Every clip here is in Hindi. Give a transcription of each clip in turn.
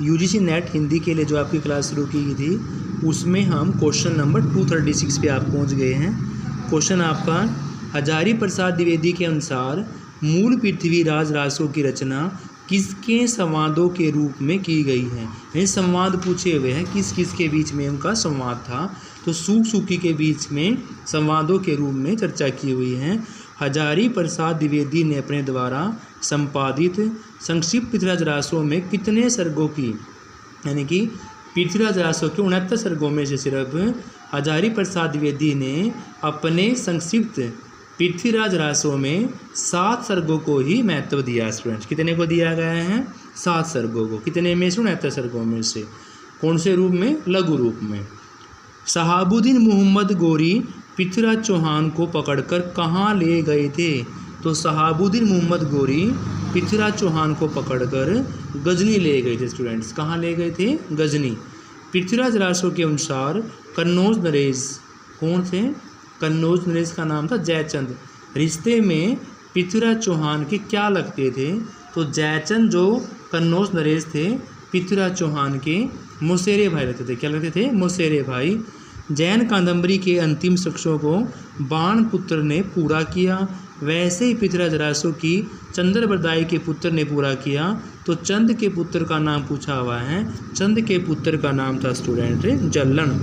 यूजीसी नेट हिंदी के लिए जो आपकी क्लास शुरू की गई थी उसमें हम क्वेश्चन नंबर 236 पे आप पहुंच गए हैं। क्वेश्चन आपका हजारी प्रसाद द्विवेदी के अनुसार मूल पृथ्वीराज रासों की रचना किसके संवादों के रूप में की गई है। ये संवाद पूछे हुए हैं, किस किस के बीच में उनका संवाद था, तो सूख सूखी के बीच में संवादों के रूप में चर्चा की हुई है। हजारी प्रसाद द्विवेदी ने अपने द्वारा संपादित संक्षिप्त पृथ्वीराज रासों में कितने सर्गों की, यानी कि पृथ्वीराज रासों के 69 सर्गों में से सिर्फ हजारी प्रसाद द्विवेदी ने अपने संक्षिप्त पृथ्वीराज रासों में 7 सर्गों को ही महत्व दिया। स्टूडेंट्स कितने को दिया गया है? 7 सर्गों को। कितने में से? 69 सर्गों में से। कौन से रूप में? लघु रूप में। शहाबुद्दीन मोहम्मद गोरी पृथ्वीराज चौहान को पकड़कर कहाँ ले गए थे? तो शहाबुद्दीन मोहम्मद गोरी पृथ्वीराज चौहान को पकड़कर गजनी ले गए थे। स्टूडेंट्स कहाँ ले गए थे? गजनी। पृथ्वीराज रासों के अनुसार कन्नौज नरेश कौन थे? कन्नौज नरेश का नाम था जयचंद। रिश्ते में पृथ्वीराज चौहान के क्या लगते थे? तो जयचंद जो कन्नौज नरेश थे पृथ्वीराज चौहान के मौसेरे भाई लगते थे। क्या लगते थे? मौसेरे भाई। जैन कादंबरी के अंतिम शख्सों को बाणपुत्र ने पूरा किया, वैसे ही पृथ्वीराज रासों की चंद्रबरदाई के पुत्र ने पूरा किया। तो चंद के पुत्र का नाम पूछा हुआ है। चंद के पुत्र का नाम था स्टूडेंट जल्लन।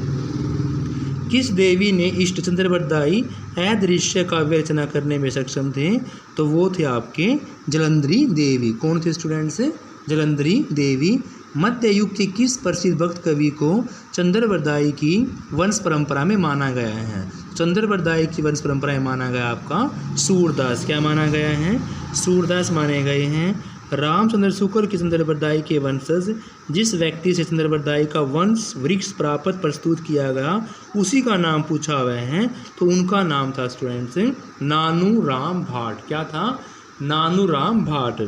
किस देवी ने इष्ट चंद्रबरदाई अदृश्य काव्य रचना करने में सक्षम थे? तो वो थे आपके जलंधरी देवी। कौन थे स्टूडेंट्स? जलंधरी देवी। मध्य युग के किस प्रसिद्ध भक्त कवि को चंद्रबरदाई की वंश परंपरा में माना गया है? चंद्रबरदाई की वंश परंपरा में माना गया आपका सूरदास। क्या माना गया है? सूरदास माने गए हैं। रामचंद्र शुक्ल की चंद्रबरदाई के वंशज जिस व्यक्ति से चंद्रबरदाई का वंश वृक्ष प्राप्त प्रस्तुत किया गया उसी का नाम पूछा हुआ है। तो उनका नाम था स्टूडेंट्स नानू राम भाट। क्या था? नानू राम भाट।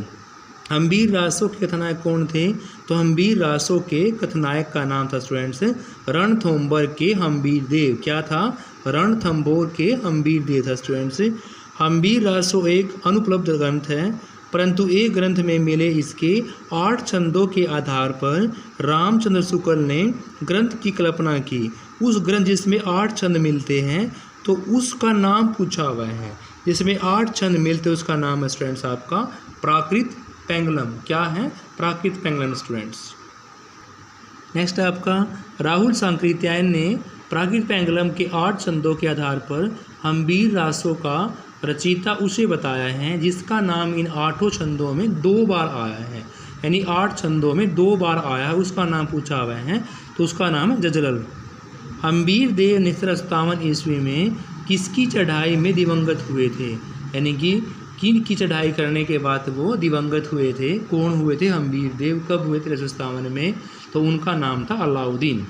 हम्बीर रासों के कथनायक कौन थे? तो हम्बीर रासों के कथनायक का नाम था स्टूडेंट्स रणथंभौर के हम्बीर देव। क्या था? रणथंभौर के हम्बीर देव था स्टूडेंट्स। हम्बीर रासों एक अनुपलब्ध ग्रंथ है, परंतु एक ग्रंथ में मिले इसके 8 छंदों के आधार पर रामचंद्र शुक्ल ने ग्रंथ की कल्पना की। उस ग्रंथ जिसमें 8 छंद मिलते हैं तो उसका नाम पूछा हुआ है। जिसमें 8 छंद मिलते हैं उसका नाम है स्टूडेंट्स आपका प्राकृत पेंगलम। क्या है? प्राकृत पेंगलम स्टूडेंट्स। नेक्स्ट है आपका राहुल सांकृत्यायन ने प्राकृत पेंगलम के 8 छंदों के आधार पर हम्बीर रासों का रचयिता उसे बताया है जिसका नाम इन 8 छंदों में 2 बार आया है। यानी 8 छंदों में 2 बार आया है, उसका नाम पूछा हुआ है। तो उसका नाम है जजलल। हम्बीर देव 1957 ईस्वी में किसकी चढ़ाई में दिवंगत हुए थे? यानी कि किन की चढ़ाई करने के बाद वो दिवंगत हुए थे? कौन हुए थे? हम्बीर देव। कब हुए थे? 1957 में। तो उनका नाम था अलाउद्दीन।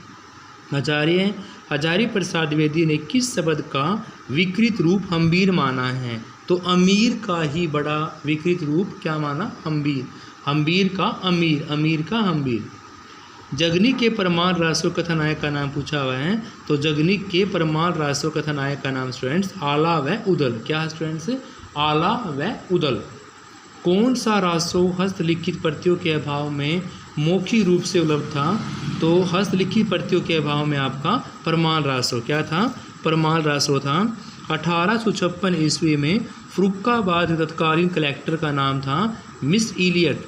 हजारी प्रसाद द्विवेदी ने किस शब्द का विकृत रूप हम्बीर माना है? तो अमीर का ही बड़ा विकृत रूप क्या माना? हम्बीर। हम्बीर का अमीर, अमीर का हम्बीर। जगनिक के परमार रासों कथानायक का नाम पूछा हुआ है। तो जगनिक के परमार रासों कथानायक का नाम स्टूडेंट्स आला व उदल। क्या है स्टूडेंट्स? आला व उदल। कौन सा रासो हस्तलिखित प्रतियों के अभाव में मौखिक रूप से उपलब्ध था? तो हस्तलिखित प्रतियों के अभाव में आपका परमाल रासो। क्या था? परमाल रासो था। 1856 ईस्वी में फरुखाबाद के तत्कालीन कलेक्टर का नाम था मिस इलियट।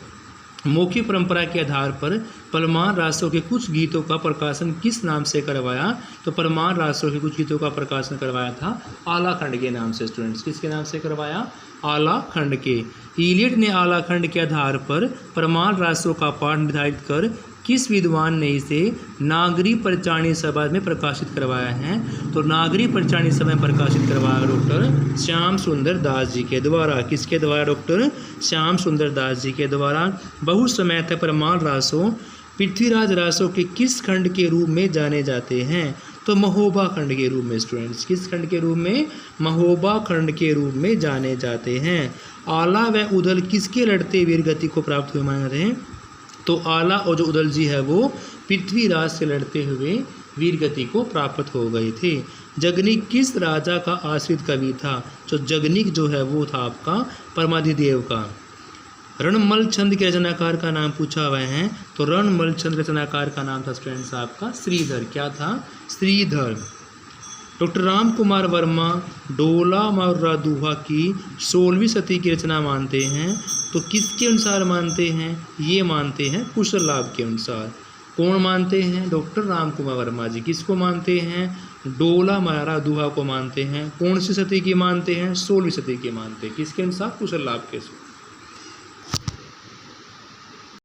मौखिक परंपरा के आधार पर परमार रासों के कुछ गीतों का प्रकाशन किस नाम से करवाया? तो परमार रासों के कुछ गीतों का प्रकाशन करवाया था आला खंड के नाम से। स्टूडेंट्स किसके नाम से करवाया? आला खंड के। इलियट ने आला खंड के आधार पर परमार रासों का पाठ निर्धारित कर किस विद्वान ने इसे नागरी परिचाणी सभा में प्रकाशित करवाया है? तो नागरी परिचाणी सभा में प्रकाशित करवाया डॉक्टर श्याम सुंदर दास जी के द्वारा। किसके द्वारा? डॉक्टर श्याम सुंदर दास जी के द्वारा। बहुत समय तक परमार रासों पृथ्वीराज रासों के किस खंड के रूप में जाने जाते हैं? तो महोबा खंड के रूप में। स्टूडेंट्स किस खंड के रूप में? महोबा खंड के रूप में जाने जाते हैं। आला व उदल किसके लड़ते वीर गति को प्राप्त हुए माने जाते हैं? तो आला और जो उदल जी है वो पृथ्वीराज से लड़ते हुए वीर गति को प्राप्त हो गए थे। जगनिक किस राजा का आश्रित कवि था? तो जगनिक जो है वो था आपका परमाधिदेव का। रणमल छंद के रचनाकार का नाम पूछा हुआ है, तो रणमल छंद रचनाकार का नाम था स्टूडेंट्स आपका श्रीधर। क्या था? श्रीधर। डॉक्टर राम कुमार वर्मा डोला मौर्रा दुहा की 16वीं शती की रचना मानते हैं, तो किसके अनुसार मानते हैं? ये मानते हैं कुशल लाभ के अनुसार। कौन मानते हैं? डॉक्टर राम कुमार वर्मा जी। किसको मानते हैं? डोला मौर्रा दुहा को मानते हैं। कौन सी शती की मानते हैं? 16वीं शती की मानते हैं। किसके अनुसार? कुशल लाभ के अनुसार।